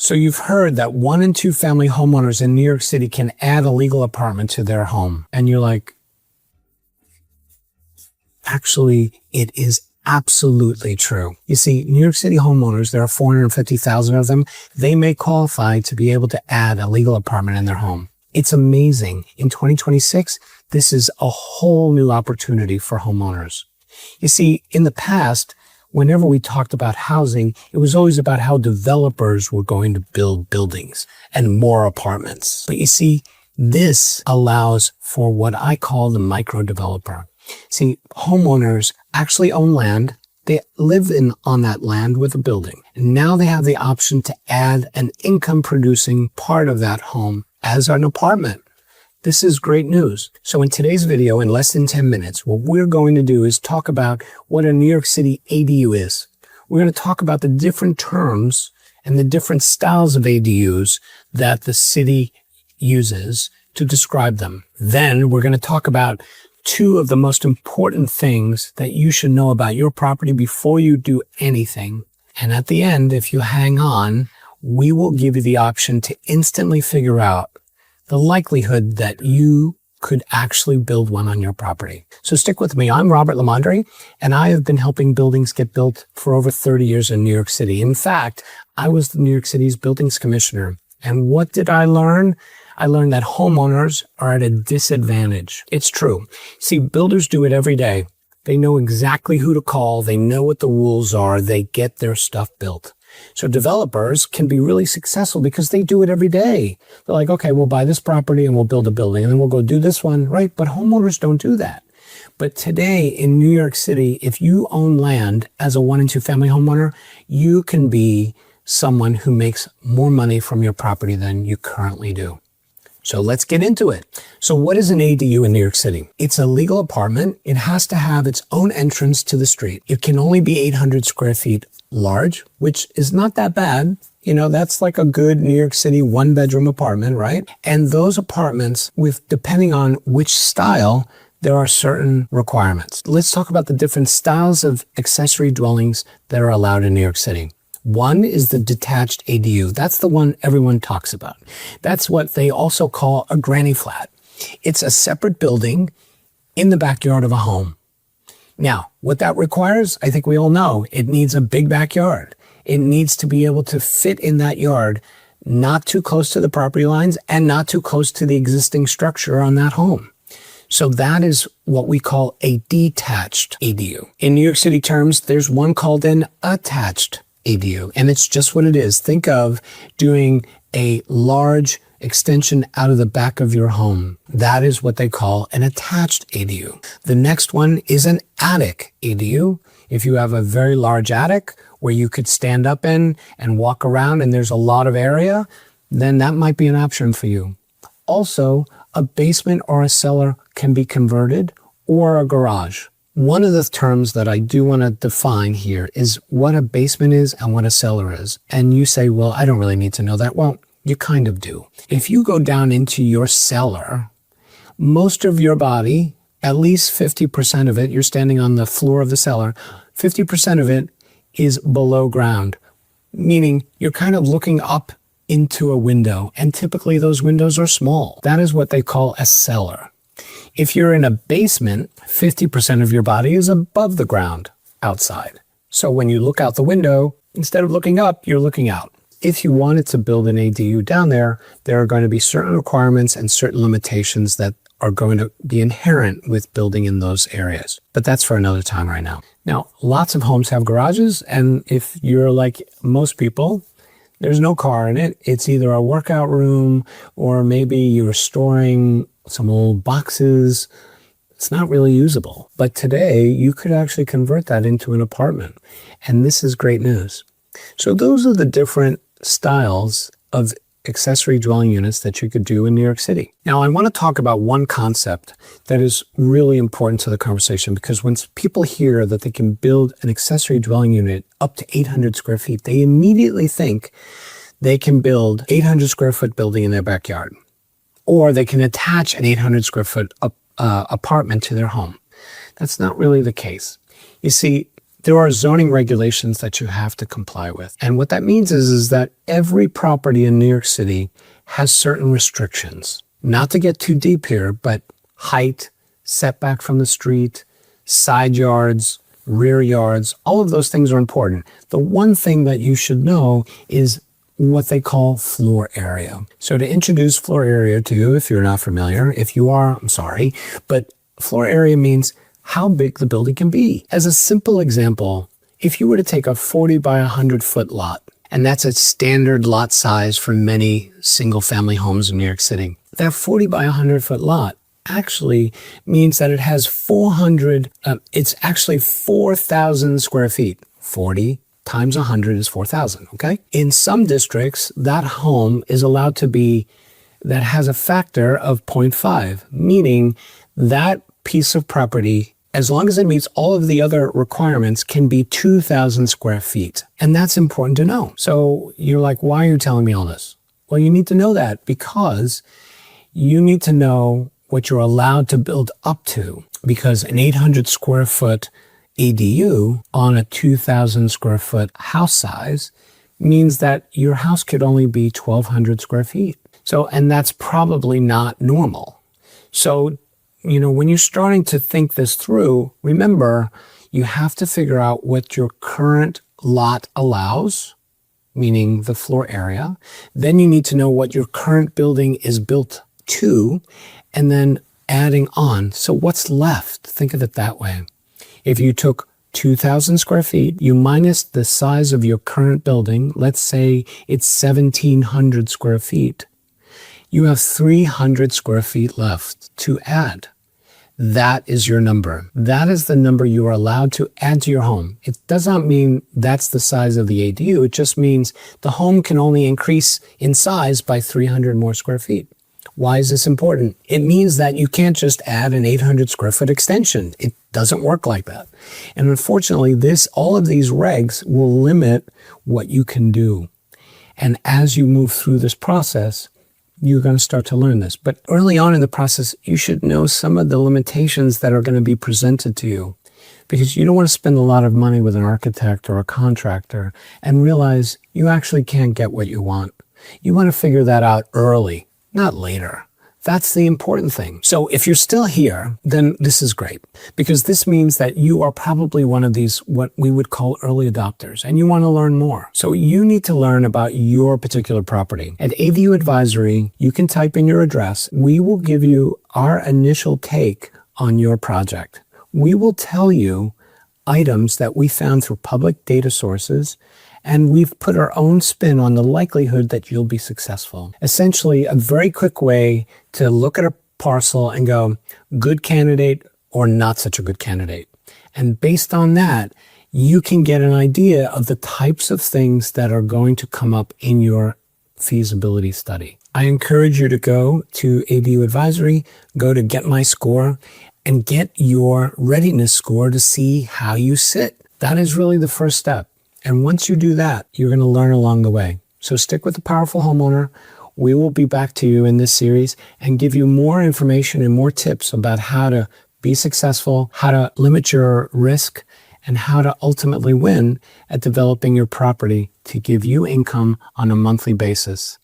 So you've heard that 1 and 2 family homeowners in New York City can add a legal apartment to their home. And you're like, actually, it is absolutely true. You see, New York City homeowners, there are 450,000 of them. They may qualify to be able to add a legal apartment in their home. It's amazing. In 2026, this is a whole new opportunity for homeowners. You see, in the past, whenever we talked about housing, it was always about how developers were going to build buildings and more apartments. But you see, this allows for what I call the micro developer. See, homeowners actually own land. They live on that land with a building. And now they have the option to add an income producing part of that home as an apartment. This is great news. So in today's video, in less than 10 minutes, what we're going to do is talk about what a New York City ADU is. We're going to talk about the different terms and the different styles of ADUs that the city uses to describe them. Then we're going to talk about 2 of the most important things that you should know about your property before you do anything. And at the end, if you hang on, we will give you the option to instantly figure out the likelihood that you could actually build one on your property. So stick with me. I'm Robert LiMandri, and I have been helping buildings get built for over 30 years in New York City. In fact, I was the New York City's buildings commissioner. And what did I learn? I learned that homeowners are at a disadvantage. It's true. See, builders do it every day. They know exactly who to call. They know what the rules are. They get their stuff built. So developers can be really successful because they do it every day. They're like, okay, we'll buy this property and we'll build a building and then we'll go do this one, right? But homeowners don't do that. But today in New York City, if you own land as a 1 and 2 family homeowner, you can be someone who makes more money from your property than you currently do. So let's get into it. So what is an ADU in New York City? It's a legal apartment. It has to have its own entrance to the street. It can only be 800 square feet large, which is not that bad. You know, that's like a good New York City 1-bedroom apartment, right? And those apartments, depending on which style, there are certain requirements. Let's talk about the different styles of accessory dwellings that are allowed in New York City. One is the detached ADU. That's the one everyone talks about. That's what they also call a granny flat. It's a separate building in the backyard of a home. Now, what that requires, I think we all know, it needs a big backyard. It needs to be able to fit in that yard, not too close to the property lines and not too close to the existing structure on that home. So that is what we call a detached ADU. In New York City terms, there's one called an attached ADU, and it's just what it is. Think of doing a large extension out of the back of your home. That is what they call an attached ADU. The next one is an attic ADU. If you have a very large attic where you could stand up in and walk around and there's a lot of area, then that might be an option for you. Also, a basement or a cellar can be converted, or a garage. One of the terms that I do want to define here is what a basement is and what a cellar is. And you say, well, I don't really need to know that. Well, you kind of do. If you go down into your cellar, most of your body, at least 50% of it, you're standing on the floor of the cellar, 50% of it is below ground, meaning you're kind of looking up into a window, and typically those windows are small. That is what they call a cellar. If you're in a basement, 50% of your body is above the ground outside. So when you look out the window, instead of looking up, you're looking out. If you wanted to build an ADU down there, there are going to be certain requirements and certain limitations that are going to be inherent with building in those areas. But that's for another time right now. Now, lots of homes have garages, and if you're like most people, there's no car in it. It's either a workout room or maybe you're storing some old boxes. It's not really usable. But today, you could actually convert that into an apartment. And this is great news. So those are the different styles of accessory dwelling units that you could do in New York City. Now, I want to talk about one concept that is really important to the conversation, because when people hear that they can build an accessory dwelling unit up to 800 square feet, they immediately think they can build 800 square foot building in their backyard, or they can attach an 800 square foot apartment to their home. That's not really the case. You see, there are zoning regulations that you have to comply with. And what that means is that every property in New York City has certain restrictions. Not to get too deep here, but height, setback from the street, side yards, rear yards, all of those things are important. The one thing that you should know is what they call floor area. So to introduce floor area to you, if you're not familiar, if you are, I'm sorry, but floor area means how big the building can be. As a simple example, if you were to take a 40 by 100 foot lot, and that's a standard lot size for many single family homes in New York City, that 40 by 100 foot lot actually means that it has it's actually 4,000 square feet. 40 times 100 is 4,000, okay? In some districts, that home is allowed to be, that has a factor of 0.5, meaning that piece of property, as long as it meets all of the other requirements, can be 2,000 square feet. And that's important to know. So you're like, why are you telling me all this? Well, you need to know that because you need to know what you're allowed to build up to, because an 800 square foot ADU on a 2,000 square foot house size means that your house could only be 1,200 square feet. So, and that's probably not normal. So, when you're starting to think this through, remember, you have to figure out what your current lot allows, meaning the floor area. Then you need to know what your current building is built to, and then adding on. So what's left? Think of it that way. If you took 2,000 square feet, you minus the size of your current building, let's say it's 1,700 square feet, you have 300 square feet left to add. That is your number. That is the number you are allowed to add to your home. It does not mean that's the size of the ADU. It just means the home can only increase in size by 300 more square feet. Why is this important? It means that you can't just add an 800 square foot extension. It doesn't work like that. And unfortunately, all of these regs will limit what you can do. And as you move through this process, you're going to start to learn this. But early on in the process, you should know some of the limitations that are going to be presented to you, because you don't want to spend a lot of money with an architect or a contractor and realize you actually can't get what you want. You want to figure that out early, not later. That's the important thing. So if you're still here, then this is great, because this means that you are probably one of these, what we would call early adopters, and you want to learn more. So you need to learn about your particular property. At ADU Advisory, you can type in your address. We will give you our initial take on your project. We will tell you items that we found through public data sources, and we've put our own spin on the likelihood that you'll be successful. Essentially, a very quick way to look at a parcel and go, good candidate or not such a good candidate. And based on that, you can get an idea of the types of things that are going to come up in your feasibility study. I encourage you to go to ADU Advisory, go to Get My Score, and get your readiness score to see how you sit. That is really the first step. And once you do that, you're going to learn along the way. So stick with the Powerful Homeowner. We will be back to you in this series and give you more information and more tips about how to be successful, how to limit your risk, and how to ultimately win at developing your property to give you income on a monthly basis.